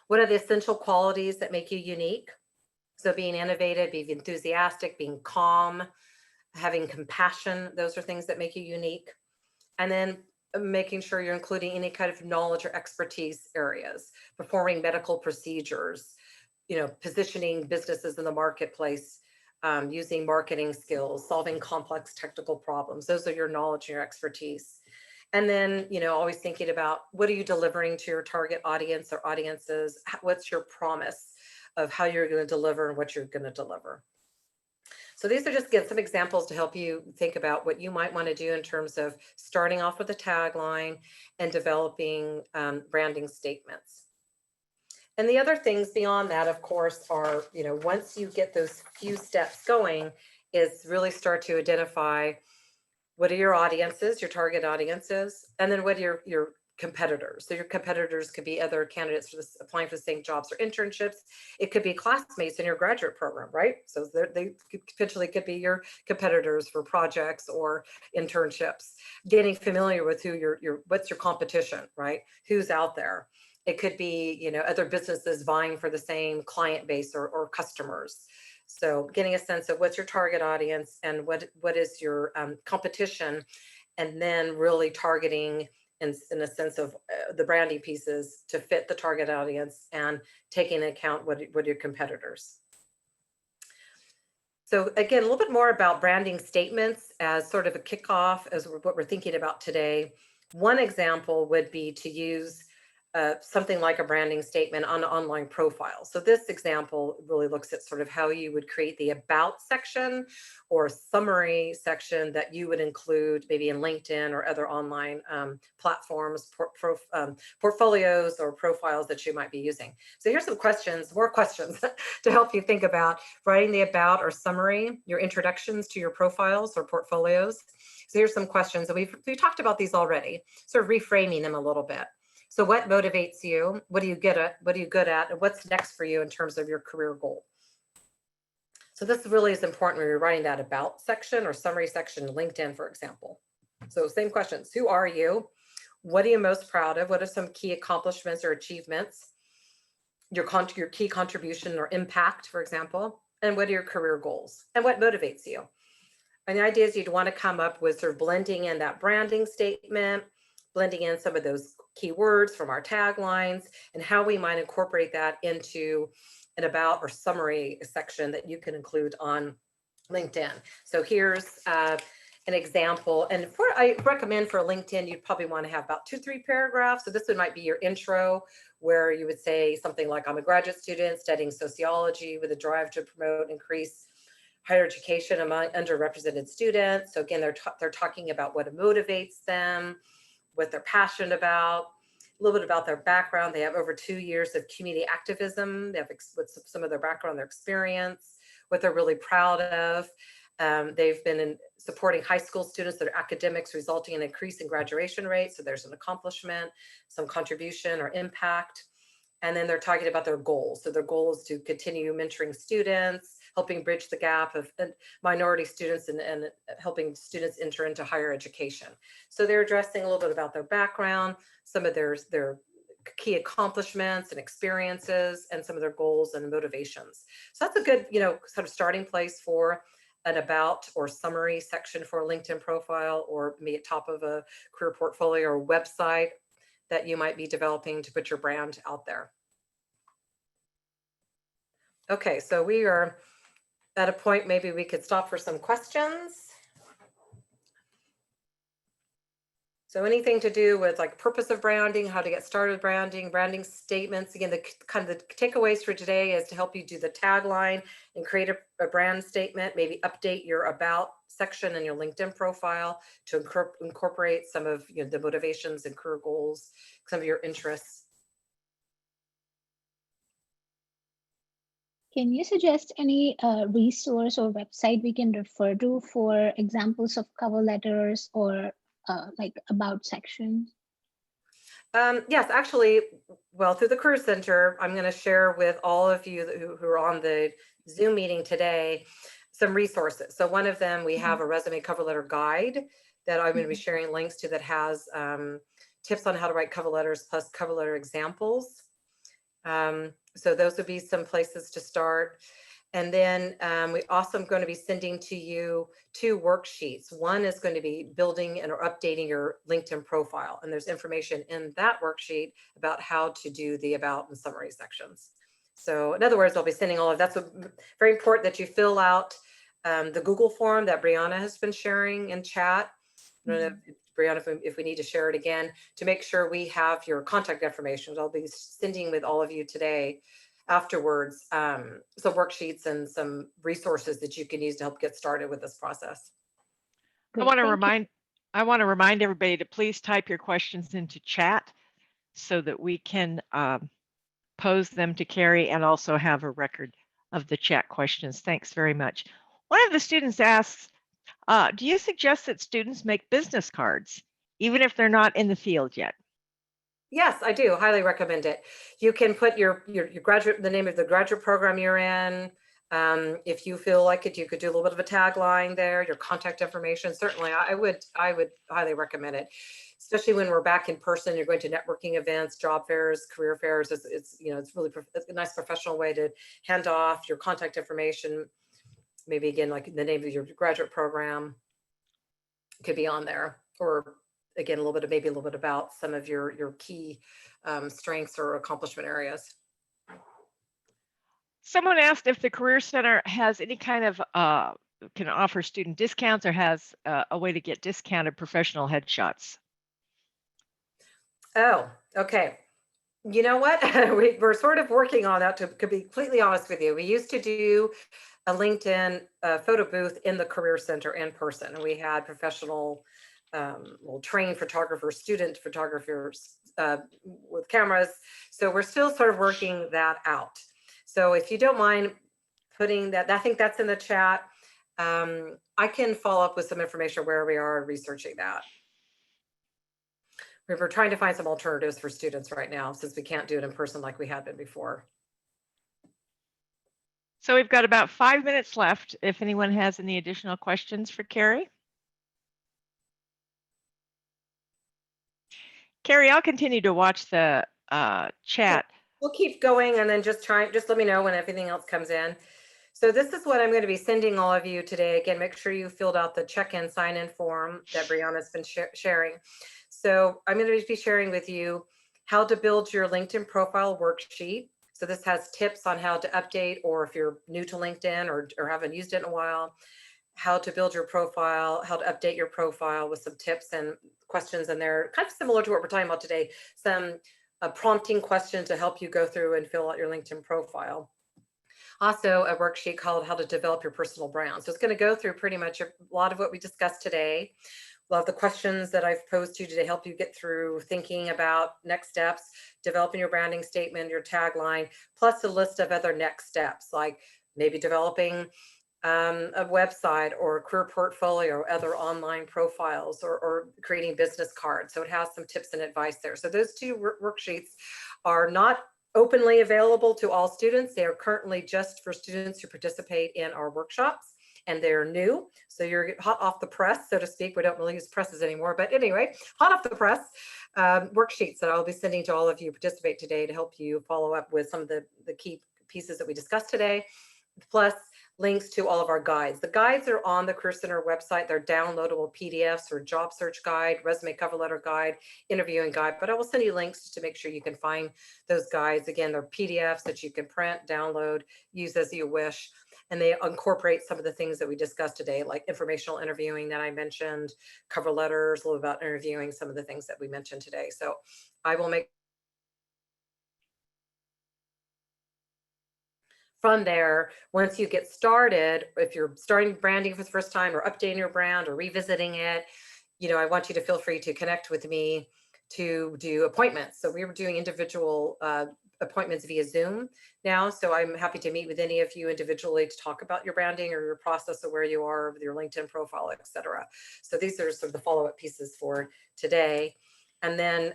[SPEAKER 2] What are the essential qualities that make you unique? So being innovative, being enthusiastic, being calm, having compassion, those are things that make you unique. And then making sure you're including any kind of knowledge or expertise areas, performing medical procedures, positioning businesses in the marketplace, using marketing skills, solving complex technical problems. Those are your knowledge and your expertise. And then, always thinking about, what are you delivering to your target audience or audiences? What's your promise of how you're going to deliver and what you're going to deliver? So these are just, again, some examples to help you think about what you might want to do in terms of starting off with a tagline and developing branding statements. And the other things beyond that, of course, are, once you get those few steps going, is really start to identify what are your audiences, your target audiences, and then what are your competitors. So your competitors could be other candidates for this, applying for the same jobs or internships. It could be classmates in your graduate program, right? So they potentially could be your competitors for projects or internships. Getting familiar with who what's your competition, right? Who's out there? It could be, other businesses vying for the same client base or customers. So getting a sense of what's your target audience and what is your competition, and then really targeting in a sense of the branding pieces to fit the target audience and taking into account what are your competitors. So again, a little bit more about branding statements as sort of a kickoff as what we're thinking about today. One example would be to use something like a branding statement on an online profile. So this example really looks at sort of how you would create the about section or summary section that you would include maybe in LinkedIn or other online platforms, portfolios or profiles that you might be using. So here's some questions, more questions to help you think about writing the about or summary, your introductions to your profiles or portfolios. So here's some questions, and we talked about these already, sort of reframing them a little bit. So what motivates you? What do you get at? What are you good at? And what's next for you in terms of your career goal? So this really is important when you're writing that about section or summary section in LinkedIn, for example. So same questions. Who are you? What are you most proud of? What are some key accomplishments or achievements? Your key contribution or impact, for example. And what are your career goals? And what motivates you? And the idea is you'd want to come up with sort of blending in that branding statement, blending in some of those keywords from our taglines, and how we might incorporate that into an about or summary section that you can include on LinkedIn. So here's an example. And I recommend for LinkedIn, you'd probably want to have about 2-3 paragraphs. So this one might be your intro, where you would say something like, I'm a graduate student studying sociology with a drive to promote and increase higher education among underrepresented students. So again, they're talking about what motivates them, what they're passionate about, a little bit about their background. They have over 2 years of community activism. They have what's some of their background, their experience, what they're really proud of. They've been supporting high school students, their academics, resulting in an increase in graduation rates. So there's an accomplishment, some contribution or impact. And then they're talking about their goals. So their goal is to continue mentoring students, helping bridge the gap of minority students and helping students enter into higher education. So they're addressing a little bit about their background, some of their key accomplishments and experiences, and some of their goals and motivations. So that's a good, sort of starting place for an about or summary section for a LinkedIn profile, or maybe at top of a career portfolio or website that you might be developing to put your brand out there. Okay, so we are at a point, maybe we could stop for some questions. So anything to do with like purpose of branding, how to get started branding statements. Again, the kind of the takeaways for today is to help you do the tagline and create a brand statement, maybe update your about section in your LinkedIn profile to incorporate some of the motivations and career goals, some of your interests.
[SPEAKER 3] Can you suggest any resource or website we can refer to for examples of cover letters or like about sections?
[SPEAKER 2] Yes, actually, well, through the Career Center, I'm going to share with all of you who are on the Zoom meeting today some resources. So one of them, we have a resume cover letter guide that I'm going to be sharing links to that has tips on how to write cover letters plus cover letter examples. So those would be some places to start. And then we also am going to be sending to you 2 worksheets. One is going to be building or updating your LinkedIn profile. And there's information in that worksheet about how to do the about and summary sections. So in other words, I'll be sending all of that's very important that you fill out the Google form that Brianna has been sharing in chat. I don't know if, Brianna, if we need to share it again to make sure we have your contact information. I'll be sending with all of you today afterwards some worksheets and some resources that you can use to help get started with this process.
[SPEAKER 3] Great,
[SPEAKER 1] I want to remind everybody to please type your questions into chat so that we can pose them to Kerry and also have a record of the chat questions. Thanks very much. One of the students asks, do you suggest that students make business cards, even if they're not in the field yet?
[SPEAKER 2] Yes, I do. Highly recommend it. You can put your graduate, the name of the graduate program you're in. If you feel like it, you could do a little bit of a tagline there, your contact information. Certainly, I would highly recommend it, especially when we're back in person. You're going to networking events, job fairs, career fairs. It's really a nice professional way to hand off your contact information. Maybe again, like the name of your graduate program could be on there, or again, maybe a little bit about some of your key strengths or accomplishment areas.
[SPEAKER 1] Someone asked if the Career Center has any kind of can offer student discounts or has a way to get discounted professional headshots.
[SPEAKER 2] Oh, okay. You know what? We're sort of working on that, to be completely honest with you. We used to do a LinkedIn photo booth in the Career Center in person, and we had professional trained photographers, student photographers with cameras. So we're still sort of working that out. So if you don't mind putting that, I think that's in the chat. I can follow up with some information where we are researching that. We're trying to find some alternatives for students right now, since we can't do it in person like we had been before.
[SPEAKER 1] So we've got about 5 minutes left. If anyone has any additional questions for Kerry. Kerry, I'll continue to watch the chat.
[SPEAKER 2] We'll keep going, and then just let me know when everything else comes in. So this is what I'm going to be sending all of you today. Again, make sure you filled out the check-in sign-in form that Brianna's been sharing. So I'm going to be sharing with you how to build your LinkedIn profile worksheet. So this has tips on how to update, or if you're new to LinkedIn or haven't used it in a while, how to build your profile, how to update your profile with some tips and questions in there, kind of similar to what we're talking about today, some prompting questions to help you go through and fill out your LinkedIn profile. Also, a worksheet called How to Develop Your Personal Brand. So it's going to go through pretty much a lot of what we discussed today. A lot of the questions that I've posed to you to help you get through thinking about next steps, developing your branding statement, your tagline, plus a list of other next steps, like maybe developing a website or a career portfolio, other online profiles, or creating business cards. So it has some tips and advice there. So those two worksheets are not openly available to all students. They are currently just for students who participate in our workshops, and they're new. So you're hot off the press, so to speak. We don't really use presses anymore, but anyway, hot off the press worksheets that I'll be sending to all of you who participate today to help you follow up with some of the key pieces that we discussed today, plus links to all of our guides. The guides are on the Career Center website. They're downloadable PDFs or job search guide, resume cover letter guide, interviewing guide, but I will send you links to make sure you can find those guides. Again, they're PDFs that you can print, download, use as you wish. And they incorporate some of the things that we discussed today, like informational interviewing that I mentioned, cover letters, a little about interviewing, some of the things that we mentioned today. So I will make from there, once you get started, if you're starting branding for the first time or updating your brand or revisiting it, I want you to feel free to connect with me to do appointments. So we were doing individual appointments via Zoom now. So I'm happy to meet with any of you individually to talk about your branding or your process of where you are with your LinkedIn profile, et cetera. So these are sort of the follow-up pieces for today. And then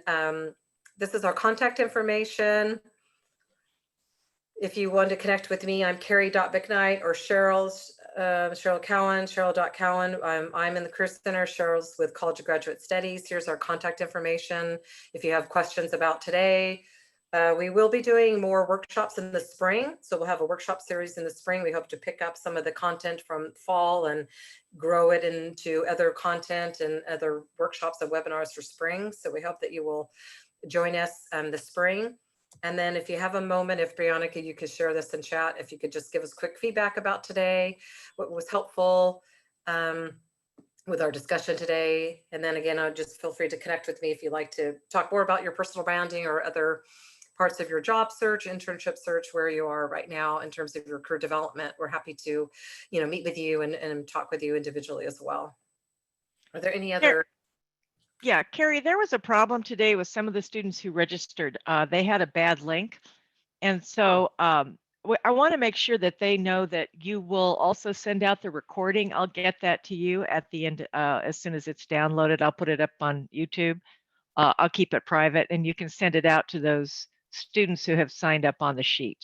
[SPEAKER 2] this is our contact information. If you want to connect with me, I'm Kerry.Mcknight or Cheryl's, Cheryl Cowan, Cheryl.Cowan. I'm in the Career Center, Cheryl's with College of Graduate Studies. Here's our contact information. If you have questions about today, we will be doing more workshops in the spring. So we'll have a workshop series in the spring. We hope to pick up some of the content from fall and grow it into other content and other workshops and webinars for spring. So we hope that you will join us this spring. And then if you have a moment, if Brianna, you could share this in chat, if you could just give us quick feedback about today, what was helpful with our discussion today. And then again, just feel free to connect with me if you'd like to talk more about your personal branding or other parts of your job search, internship search, where you are right now in terms of your career development. We're happy to, meet with you and talk with you individually as well. Are there any other?
[SPEAKER 1] Yeah, Kerry, there was a problem today with some of the students who registered. They had a bad link. And so I want to make sure that they know that you will also send out the recording. I'll get that to you at the end as soon as it's downloaded. I'll put it up on YouTube. I'll keep it private, and you can send it out to those students who have signed up on the sheet.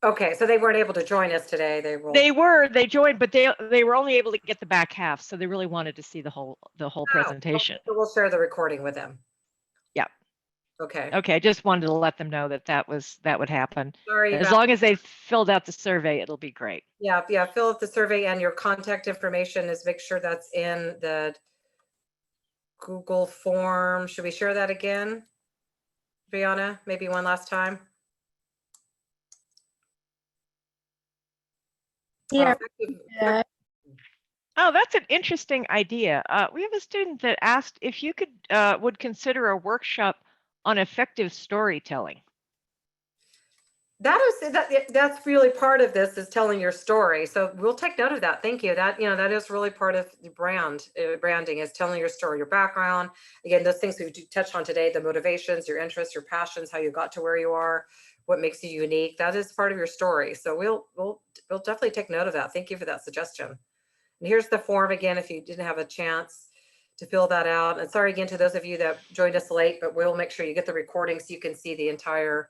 [SPEAKER 2] Okay, so they weren't able to join us today.
[SPEAKER 1] They joined, but they were only able to get the back half, so they really wanted to see the whole presentation.
[SPEAKER 2] So we'll share the recording with them.
[SPEAKER 1] Yeah.
[SPEAKER 2] Okay.
[SPEAKER 1] Okay, I just wanted to let them know that would happen.
[SPEAKER 2] Sorry.
[SPEAKER 1] As long as they filled out the survey, it'll be great.
[SPEAKER 2] Yeah, fill out the survey, and your contact information is make sure that's in the Google form. Should we share that again, Brianna? Maybe one last time.
[SPEAKER 3] Yeah.
[SPEAKER 1] Oh, that's an interesting idea. We have a student that asked if you would consider a workshop on effective storytelling.
[SPEAKER 2] That's really part of this, is telling your story. So we'll take note of that. Thank you. That is really part of the branding, is telling your story, your background. Again, those things we touched on today, the motivations, your interests, your passions, how you got to where you are, what makes you unique. That is part of your story. So we'll definitely take note of that. Thank you for that suggestion. And here's the form again, if you didn't have a chance to fill that out. And sorry again to those of you that joined us late, but we'll make sure you get the recording so you can see the entire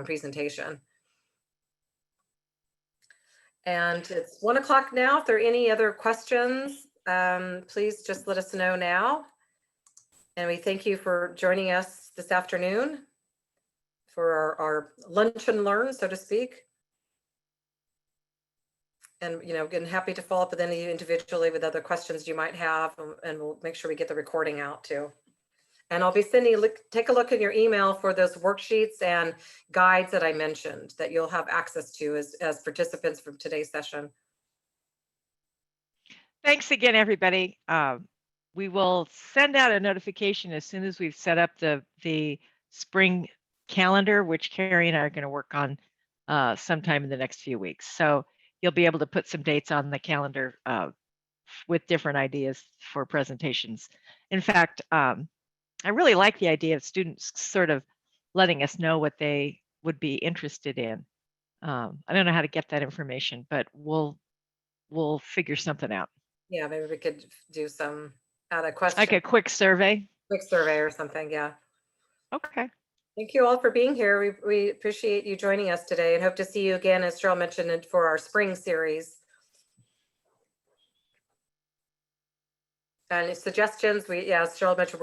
[SPEAKER 2] presentation. And it's 1 o'clock now. If there are any other questions, please just let us know now. And we thank you for joining us this afternoon for our lunch and learn, so to speak. And, again, happy to follow up with any of you individually with other questions you might have, and we'll make sure we get the recording out too. And I'll be take a look in your email for those worksheets and guides that I mentioned that you'll have access to as participants from today's session.
[SPEAKER 1] Thanks again, everybody. We will send out a notification as soon as we've set up the spring calendar, which Kerry and I are going to work on sometime in the next few weeks. So you'll be able to put some dates on the calendar with different ideas for presentations. In fact, I really like the idea of students sort of letting us know what they would be interested in. I don't know how to get that information, but we'll figure something out.
[SPEAKER 2] Yeah, maybe we could do some, add a
[SPEAKER 1] Like
[SPEAKER 2] question,
[SPEAKER 1] a quick survey.
[SPEAKER 2] quick survey or something. Yeah.
[SPEAKER 1] Okay.
[SPEAKER 2] Thank you all for being here. We appreciate you joining us today and hope to see you again, as Cheryl mentioned, for our spring series. And suggestions, as Cheryl mentioned,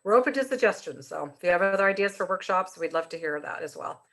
[SPEAKER 2] we're open to suggestions. So if you have other ideas for workshops, we'd love to hear that as well.